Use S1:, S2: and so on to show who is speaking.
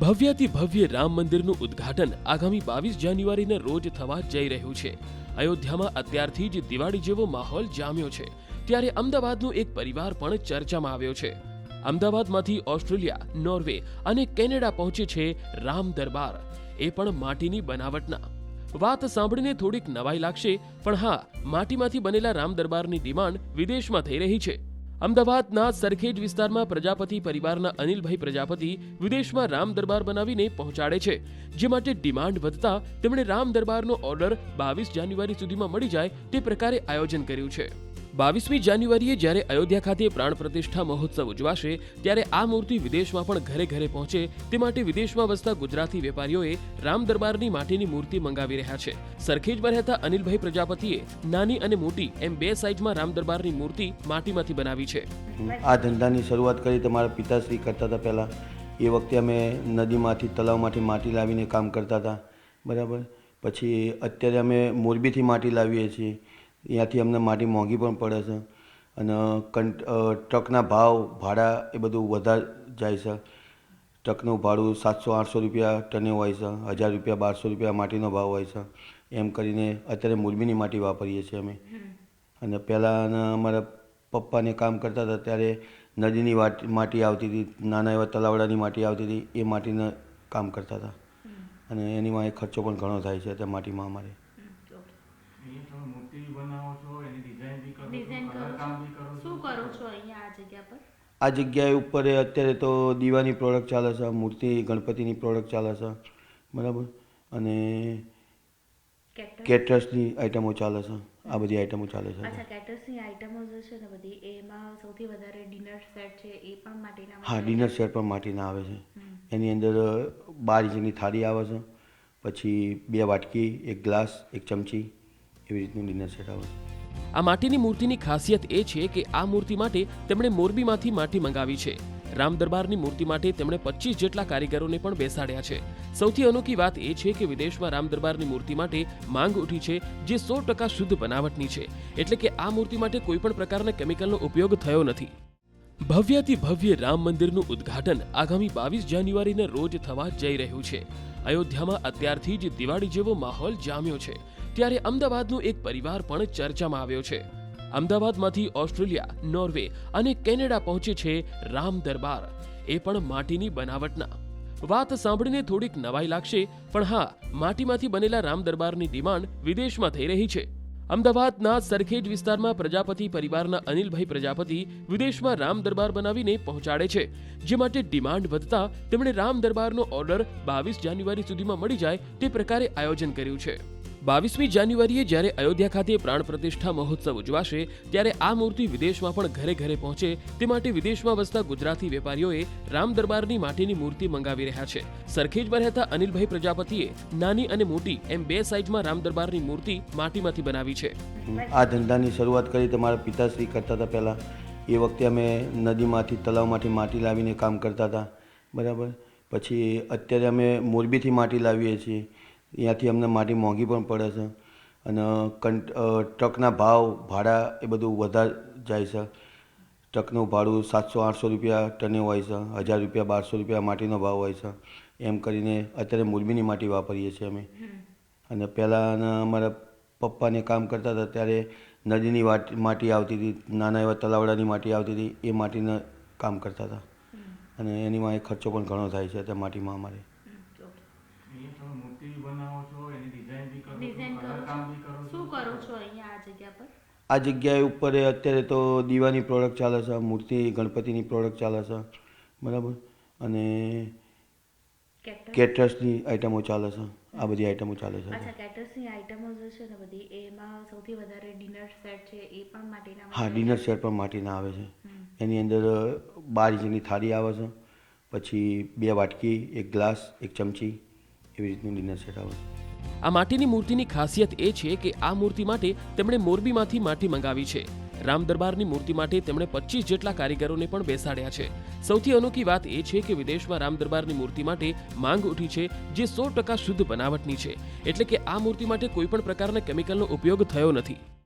S1: ભવ્યાતિ ભવ્ય રામ મંદિરનું ઉદ્ઘાટન આગામી 22 જાન્યુઆરીના રોજ થવા જઈ રહ્યું છે। અયોધ્યામાં અત્યારથી જ દિવાળી જેવો માહોલ જામ્યો છે, ત્યારે અમદાવાદનો એક પરિવાર પણ ચર્ચામાં આવ્યો છે। અમદાવાદમાંથી ઓસ્ટ્રેલિયા, નોર્વે અને કેનેડા પહોંચે છે રામ દરબાર, એ પણ માટીની બનાવટના। વાત સાંભળીને થોડીક નવાઈ લાગશે, પણ હા, માટીમાંથી બનેલા રામ દરબારની ડિમાન્ડ વિદેશમાં થઈ રહી છે। અમદાવાદના સરખેજ વિસ્તારમાં પ્રજાપતિ પરિવારના અનિલભાઈ પ્રજાપતિ વિદેશમાં રામ દરબાર બનાવીને પહોંચાડે છે, જે માટે ડિમાન્ડ વધતા તેમણે રામ દરબારનો ઓર્ડર 22 જાન્યુઆરી સુધીમાં મળી જાય તે પ્રકારે આયોજન કર્યું છે। 22મી જાન્યુઆરીએ જ્યારે અયોધ્યા ખાતે પ્રાણ પ્રતિષ્ઠા મહોત્સવ ઉજવાશે, ત્યારે આ મૂર્તિ વિદેશમાં પણ ઘરે ઘરે પહોંચે તે માટે વિદેશમાં વસતા ગુજરાતી વેપારીઓએ રામ દરબારની માટીની મૂર્તિ મંગાવી રહ્યા છે। સરખેજમાં રહેતા અનિલભાઈ પ્રજાપતિએ નાની અને મોટી એમ બે સાઇઝમાં રામ દરબારની મૂર્તિ માટીમાંથી બનાવી છે।
S2: આ ધંધાની શરૂઆત કરી તમારા પિતાશ્રી કરતા હતા પહેલાં। એ વખતે અમે નદીમાંથી તળાવમાંથી માટી લાવીને કામ કરતા હતા, બરાબર। પછી અત્યારે અમે મોરબીથી માટી લાવીએ છીએ, ત્યાંથી અમને માટી મોંઘી પણ પડે છે અને ટ્રકના ભાડા એ બધું વધારે જાય છે। ટ્રકનું ભાડું 700-800 રૂપિયા ટને હોય છે, 1000 રૂપિયા 1200 રૂપિયા માટીનો ભાવ હોય છે। એમ કરીને અત્યારે મોરબીની માટી વાપરીએ છીએ અમે। અને પહેલાં અમારા પપ્પાને કામ કરતા હતા ત્યારે નદીની માટી આવતી હતી, નાના એવા તલાવડાની માટી આવતી હતી, એ માટીને કામ કરતા હતા અને એની માં ખર્ચો પણ ઘણો થાય છે ત્યાં માટીમાં અમારે। આ જગ્યાએ ઉપર અત્યારે તો દીવાની પ્રોડક્ટ ચાલે છે, મૂર્તિ ગણપતિની પ્રોડક્ટ ચાલે છે, બરાબર। અને કેટરસની આઇટમો ચાલે છે, આ બધી આઇટમો ચાલે છે।
S3: અચ્છા, કેટરસની આઇટમો જે છે ને બધી, એમાં સૌથી વધારે ડિનર સેટ છે એ પણ માટીના?
S2: હા, ડિનર સેટ પણ માટીના આવે છે। એની અંદર 12 ઇંચની થાળી આવે છે, પછી 2 વાટકી, 1 ગ્લાસ, 1 ચમચી, એવી રીતનું ડિનર સેટ આવે છે।
S1: આ માટીની મૂર્તિની ખાસિયત એ છે કે આ મૂર્તિ માટે તેમણે મોરબીમાંથી માટી મંગાવી છે। રામ દરબારની મૂર્તિ માટે તેમણે 25 જેટલા કારીગરોને પણ બેસાડ્યા છે। સૌથી અનોખી વાત એ છે કે વિદેશમાં રામ દરબારની મૂર્તિ માટે માંગ ઉઠી છે, જે 100% શુદ્ધ બનાવટની છે, એટલે કે આ મૂર્તિ માટે કોઈ પણ પ્રકારના કેમિકલનો ઉપયોગ થયો નથી। ભવ્યાતિ ભવ્ય રામ મંદિરનું ઉદ્ઘાટન આગામી 22 જાન્યુઆરીના રોજ થવા જઈ રહ્યું છે। અયોધ્યામાં અત્યારથી જ દિવાળી જેવો માહોલ જામ્યો છે, ત્યારે અમદાવાદનો એક પરિવાર પણ ચર્ચામાં આવ્યો છે। અમદાવાદમાંથી ઓસ્ટ્રેલિયા, નોર્વે અને કેનેડા પહોંચે છે રામ દરબાર, એ પણ માટીની બનાવટના। વાત સાંભળીને થોડીક નવાઈ લાગશે, પણ હા, માટીમાંથી બનેલા રામ દરબારની ડિમાન્ડ વિદેશમાં થઈ રહી છે। અમદાવાદના સરખેજ વિસ્તારમાં પ્રજાપતિ પરિવારના અનિલભાઈ પ્રજાપતિ વિદેશમાં રામ દરબાર બનાવીને પહોંચાડે છે, જે માટે ડિમાન્ડ વધતા તેમણે રામ દરબારનો ઓર્ડર 22 જાન્યુઆરી સુધીમાં મળી જાય તે પ્રકારે આયોજન કર્યું છે। 22મી જાન્યુઆરીએ જ્યારે અયોધ્યા ખાતે પ્રાણ પ્રતિષ્ઠા મહોત્સવ ઉજવાશે, ત્યારે આ મૂર્તિ વિદેશમાં પણ ઘરે ઘરે પહોંચે તે માટે વિદેશમાં વસતા ગુજરાતી વેપારીઓએ રામ દરબારની માટીની મૂર્તિ મંગાવી રહ્યા છે। સરખેજમાં રહેતા અનિલભાઈ પ્રજાપતિએ નાની અને મોટી એમ બે સાઇઝમાં રામ દરબારની મૂર્તિ માટીમાંથી બનાવી છે।
S2: આ ધંધાની શરૂઆત કરી તમારા પિતાશ્રી કરતા હતા પહેલાં। એ વખતે અમે નદીમાંથી તળાવમાંથી માટી લાવીને કામ કરતા હતા, બરાબર। પછી અત્યારે અમે મોરબીથી માટી લાવીએ છીએ, ત્યાંથી અમને માટી મોંઘી પણ પડે છે અને ટ્રકના ભાડા એ બધું વધારે જાય છે। ટ્રકનું ભાડું 700-800 રૂપિયા ટને હોય છે, 1000 રૂપિયા 1200 રૂપિયા માટીનો ભાવ હોય છે। એમ કરીને અત્યારે મોરબીની માટી વાપરીએ છીએ અમે। અને પહેલાં અમારા પપ્પાને કામ કરતા હતા ત્યારે નદીની માટી આવતી હતી, નાના એવા તલાવડાની માટી આવતી હતી, એ માટીને કામ કરતા હતા અને એની માં ખર્ચો પણ ઘણો થાય છે ત્યાં માટીમાં અમારે। આ જગ્યાએ ઉપર અત્યારે તો દીવાની પ્રોડક્ટ ચાલે છે, મૂર્તિ ગણપતિની પ્રોડક્ટ ચાલે છે, બરાબર। અને કેટરસની આઇટમો ચાલે છે, આ બધી આઇટમો ચાલે છે।
S3: અચ્છા, કેટરસની આઇટમો જે છે ને બધી, એમાં સૌથી વધારે ડિનર સેટ છે એ પણ માટીના?
S2: હા, ડિનર સેટ પણ માટીના આવે છે। એની અંદર 12 ઇંચની થાળી આવે છે, પછી 2 વાટકી, 1 ગ્લાસ, 1 ચમચી, એવી રીતનું ડિનર સેટ આવે છે।
S1: આ માટીની મૂર્તિની ખાસિયત એ છે કે આ મૂર્તિ માટે તેમણે મોરબીમાંથી માટી મંગાવી છે। રામ દરબારની મૂર્તિ માટે તેમણે 25 જેટલા કારીગરોને પણ બેસાડ્યા છે। સૌથી અનોખી વાત એ છે કે વિદેશમાં રામ દરબારની મૂર્તિ માટે માંગ ઉઠી છે, જે 100% શુદ્ધ બનાવટની છે, એટલે કે આ મૂર્તિ માટે કોઈ પણ પ્રકારના કેમિકલનો ઉપયોગ થયો નથી।